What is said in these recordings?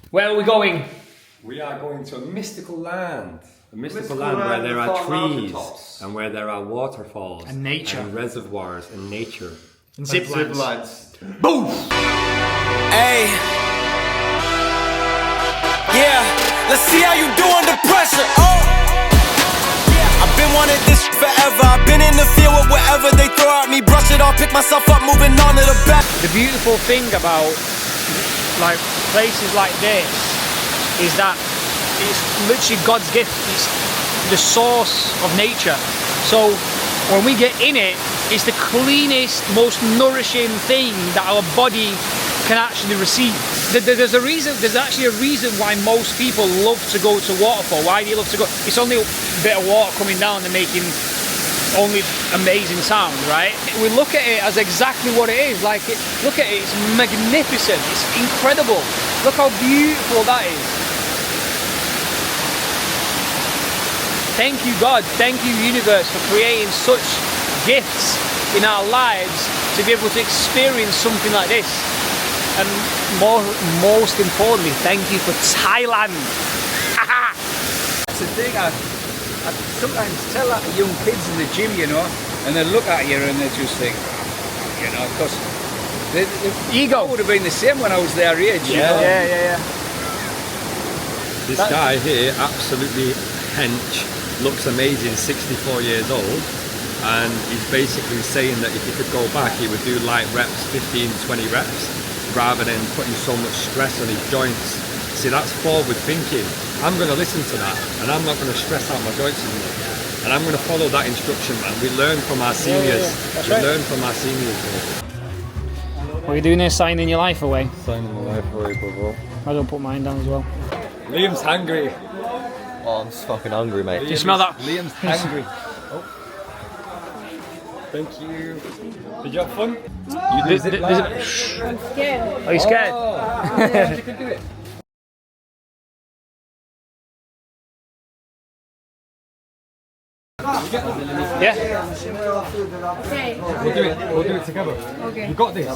Where are we going? We are going to a mystical land. A mystical land where there are trees and where there are waterfalls and nature and reservoirs and nature and zip lines. Boom! Hey. Yeah, let's see how you do under pressure. Oh. I've been wanting this forever. I've been in the field with whatever they throw at me. Brush it off, pick myself up, moving on to the back. The beautiful thing about like places like this is that it's literally God's gift. It's the source of nature. So when we get in it, it's the cleanest, most nourishing thing that our body can actually receive. There's actually a reason why most people love to go to waterfall. Why do you love to go? It's only a bit of water coming down and making only amazing sound, right? We look at it as exactly what it is. Like, look at it, it's magnificent, it's incredible. Look how beautiful that is. Thank you, God. Thank you, universe, for creating such gifts in our lives to be able to experience something like this. And most importantly, thank you for Thailand. That's the thing, I sometimes tell that to young kids in the gym, you know, and they look at you and they just think, you know, because the ego would have been the same when I was their age, you know? Yeah. This guy here, absolutely hench, looks amazing, 64 years old, and he's basically saying that if he could go back, he would do light reps, 15, 20 reps, rather than putting so much stress on his joints. See, that's forward thinking. I'm going to listen to that, and I'm not going to stress out my joints anymore. And I'm going to follow that instruction, man. We learn from our seniors. We learn from our seniors, bro. What are you doing here, signing your life away? Signing my life away, bro. I don't put mine down as well. Liam's hungry. Oh, I'm just fucking hungry, mate. Do you smell that? Liam's hungry. Oh. Thank you. Did you have fun? You did zip line? I'm scared. Are you scared? Oh, you can do it. Yeah? Okay. We'll do it together. Okay. You got this.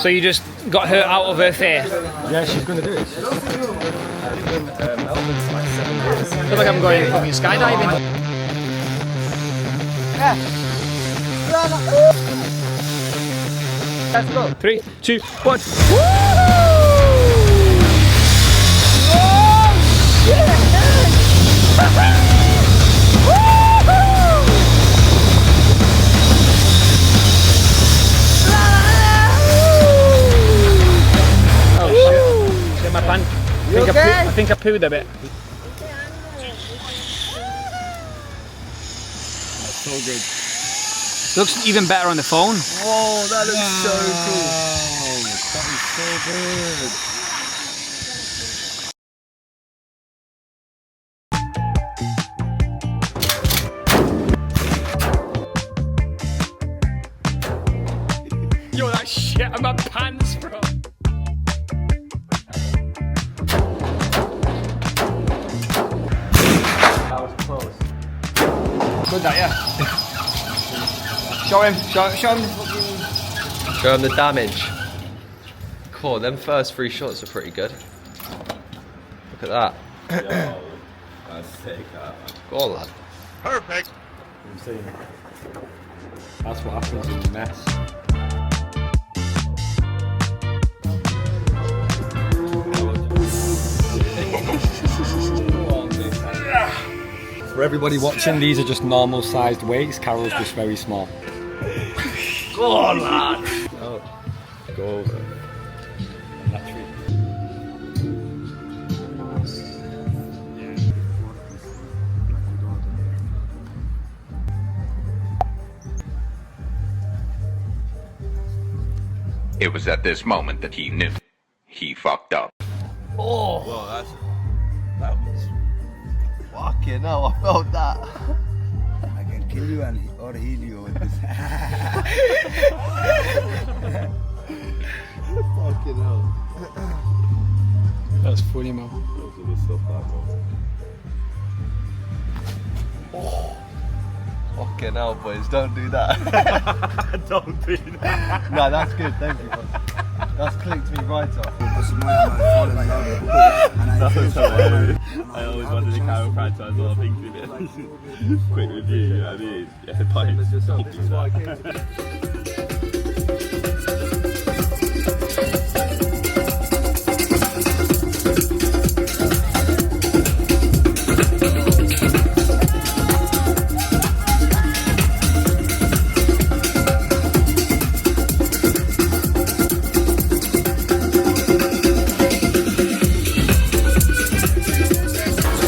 So you just got her out of her fear? Yeah, she's going to do it. I feel like I'm going fucking skydiving. Let's go. 3, 2, 1. My pants. I think I pooed a bit. That's so good. Looks even better on the phone. Whoa, that looks so cool. That is so good. Yo, that shit on my pants, bro. That was close. Good that, yeah. Show him. Show him. Show him the damage. Cool, them first 3 shots are pretty good. Look at that. Yo, that's sick, that. Go on, lad. Perfect. I'm saying, that's what happens in the mess. For everybody watching, these are just normal sized weights. Carol's just very small. Go on, lad. Oh, go over. It was at this moment that he knew he fucked up. Oh, well, that was fucking hell. I felt that. I can kill you or heal you with this. Fucking hell. That's funny, man. Oh. Fucking hell, boys, don't do that. Don't do that. No, that's good, thank you. That's clicked me right off. That was hilarious. I always wanted a chiropractor as well, thinking it. Quick review, you know what I mean? Yeah, points. Don't do that.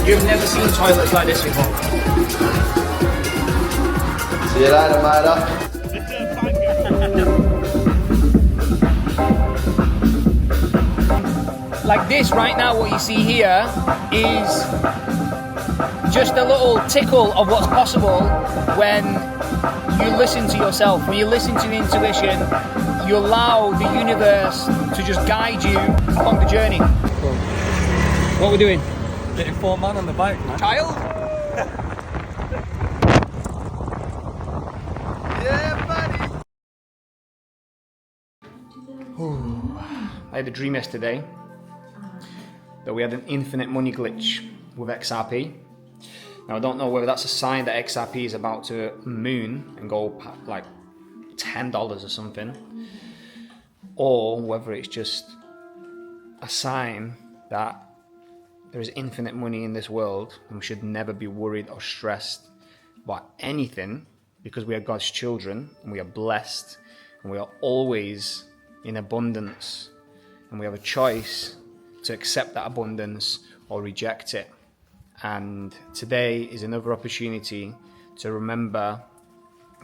You've never seen toilets like this before. See you later, Myra. Like this right now, what you see here is just a little tickle of what's possible when you listen to yourself, when you listen to the intuition, you allow the universe to just guide you along the journey. What we're doing? Getting 4 man on the bike, man. Child? Yeah, buddy. I had a dream yesterday that we had an infinite money glitch with XRP. Now I don't know whether that's a sign that XRP is about to moon and go like $10 or something, or whether it's just a sign that there is infinite money in this world and we should never be worried or stressed about anything because we are God's children and we are blessed and we are always in abundance and we have a choice to accept that abundance or reject it. And today is another opportunity to remember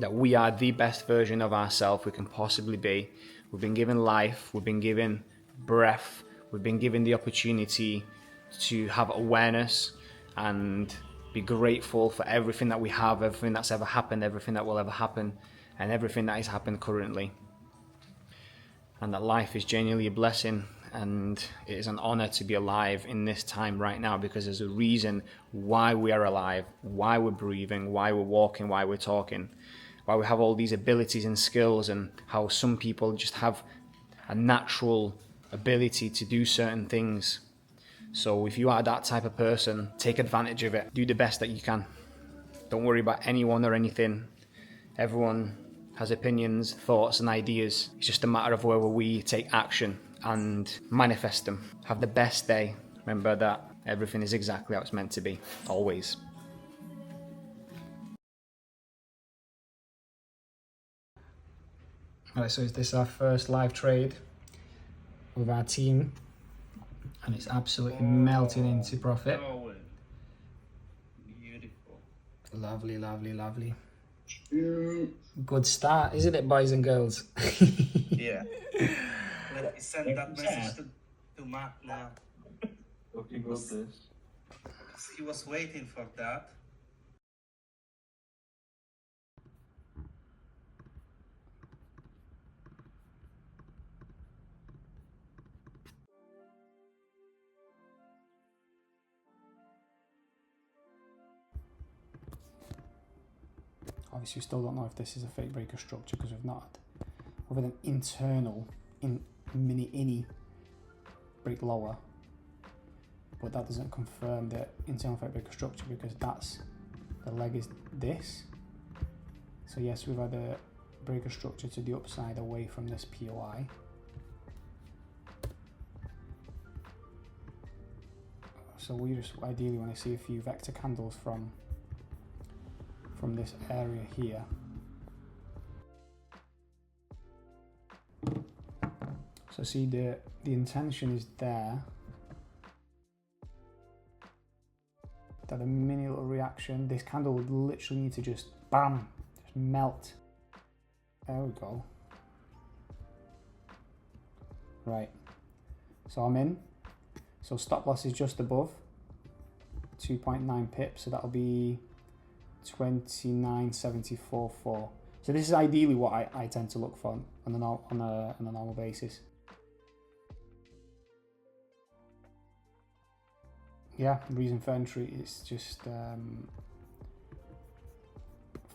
that we are the best version of ourselves we can possibly be. We've been given life, we've been given breath, we've been given the opportunity to have awareness and be grateful for everything that we have, everything that's ever happened, everything that will ever happen, and everything that is happening currently. And that life is genuinely a blessing, and it is an honor to be alive in this time right now, because there's a reason why we are alive, why we're breathing, why we're walking, why we're talking, why we have all these abilities and skills, and how some people just have a natural ability to do certain things. So if you are that type of person, take advantage of it. Do the best that you can. Don't worry about anyone or anything. Everyone has opinions, thoughts and ideas. It's just a matter of whether we take action and manifest them. Have the best day. Remember that everything is exactly how it's meant to be, always. Alright, so is this our first live trade with our team? And it's absolutely melting into profit. Beautiful. Lovely, lovely, lovely. Good start, isn't it, boys and girls? Yeah. Let me send that message to Mark now. Okay, got this. He was waiting for that. Obviously, we still don't know if this is a fake breaker structure because we've not had, other than internal mini break lower, but that doesn't confirm the internal fake breaker structure because that's the leg is this. So yes, we've had a breaker structure to the upside away from this POI. So we just ideally want to see a few vector candles from this area here. So see the intention is there. That a mini little reaction. This candle would literally need to just bam, just melt. There we go. Right. So I'm in. So stop loss is just above 2.9 pips. So that'll be 29.744. So this is ideally what I tend to look for on a normal basis. Yeah, reason for entry is just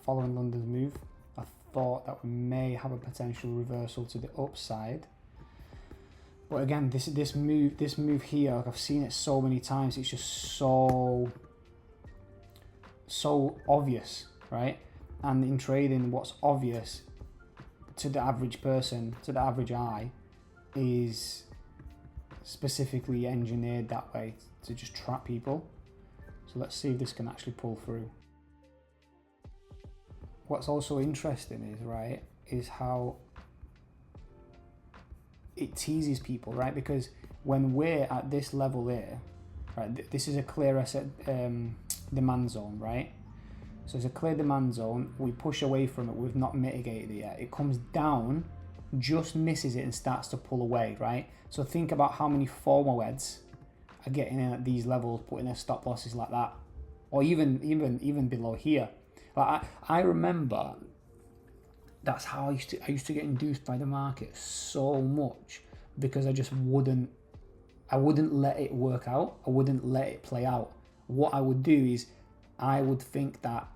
following London's move. I thought that we may have a potential reversal to the upside, But again, this move here, like I've seen it so many times. It's just so obvious, right? And in trading, what's obvious to the average person, to the average eye, is specifically engineered that way to just trap people. So let's see if this can actually pull through. What's also interesting is, right, is how it teases people, right? Because when we're at this level here, right, this is a clear demand zone, right? So it's a clear demand zone. We push away from it. We've not mitigated it yet. It comes down, just misses it and starts to pull away, right? So think about how many FOMO heads are getting in at these levels, putting their stop losses like that, or even below here. Like I remember that's how I used to get induced by the market so much, because I just wouldn't let it work out. I wouldn't let it play out. What I would do is I would think that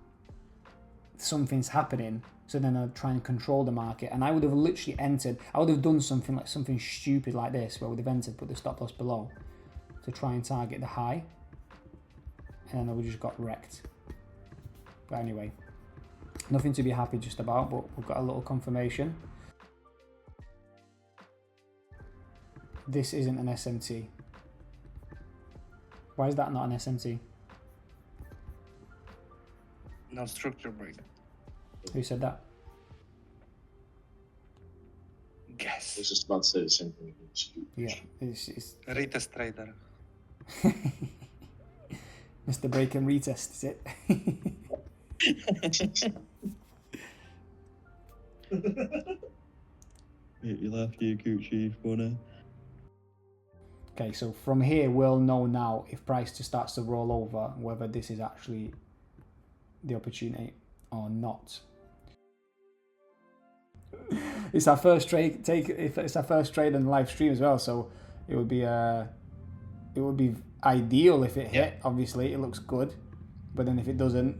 something's happening, so then I'd try and control the market, and I would have literally entered. I would have done something stupid like this, where I would have entered, put the stop loss below to try and target the high, and then I would just got wrecked. But anyway, nothing to be happy just about, but we've got a little confirmation. This isn't an SMT. Why is that not an SMT? No structure break. Who said that? Guess. I was just about to say the same thing. Yeah, it's Retest trader. Mr. Break and Retest, is it? You'll have to Gucci for. Okay, so from here we'll know now if price just starts to roll over, whether this is actually the opportunity or not. It's our first trade. It's our first trade on the live stream as well, so it would be ideal if it hit. Obviously, it looks good, but then if it doesn't,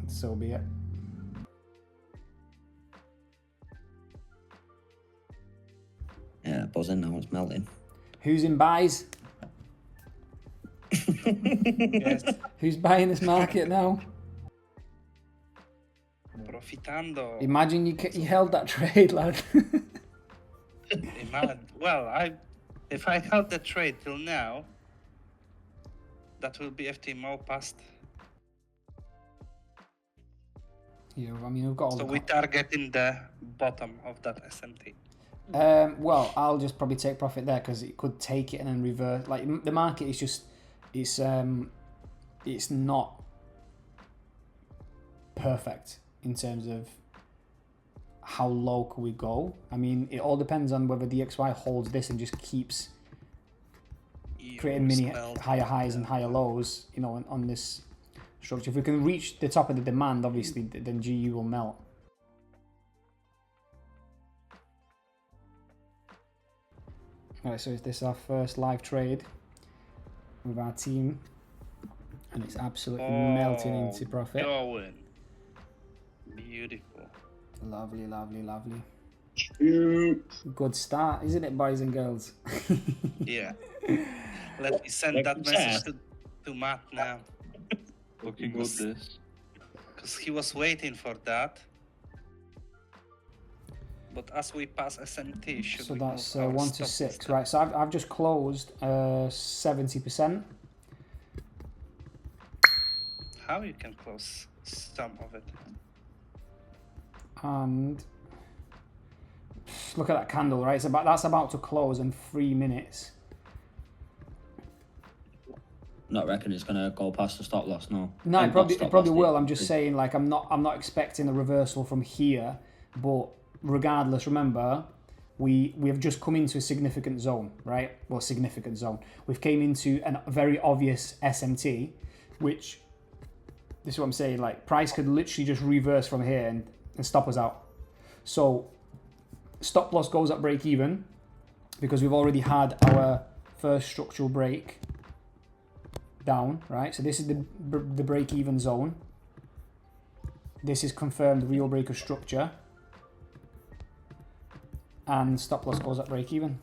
so be it. Yeah, buzzing now, it's melting. Who's in buys? Yes. Who's buying this market now? Profitando. Imagine you held that trade, lad. Well, if I held the trade till now, that will be FTMO past. Yeah, I mean, we've got all So the we targeting the bottom of that SMT. Well, I'll just probably take profit there, because it could take it and then reverse. Like, the market is just, it's not perfect in terms of how low can we go. I mean, it all depends on whether DXY holds this and just keeps creating mini higher highs and higher lows, you know, on this structure. If we can reach the top of the demand, obviously, then GU will melt. Alright, so is this our first live trade with our team, and it's absolutely melting into profit. Going. Beautiful. Lovely, lovely, lovely. Good start, isn't it, boys and girls? Yeah. Let me send that message to Matt now. Looking good, this. Because he was waiting for that. But as we pass SMT, so that's 1 to 6, right? So I've just closed 70%. How you can close some of it? And look at that candle, right? That's about to close in 3 minutes. Not reckon it's gonna go past the stop loss, no. No, it probably will. I'm just saying, like, I'm not expecting a reversal from here, but regardless, remember, we have just come into a significant zone, right? Well, significant zone. We've came into a very obvious SMT, which, this is what I'm saying, like, price could literally just reverse from here and stop us out. So stop loss goes at break even, because we've already had our first structural break down, right? So this is the break even zone. This is confirmed real break of structure. And stop loss goes at break even.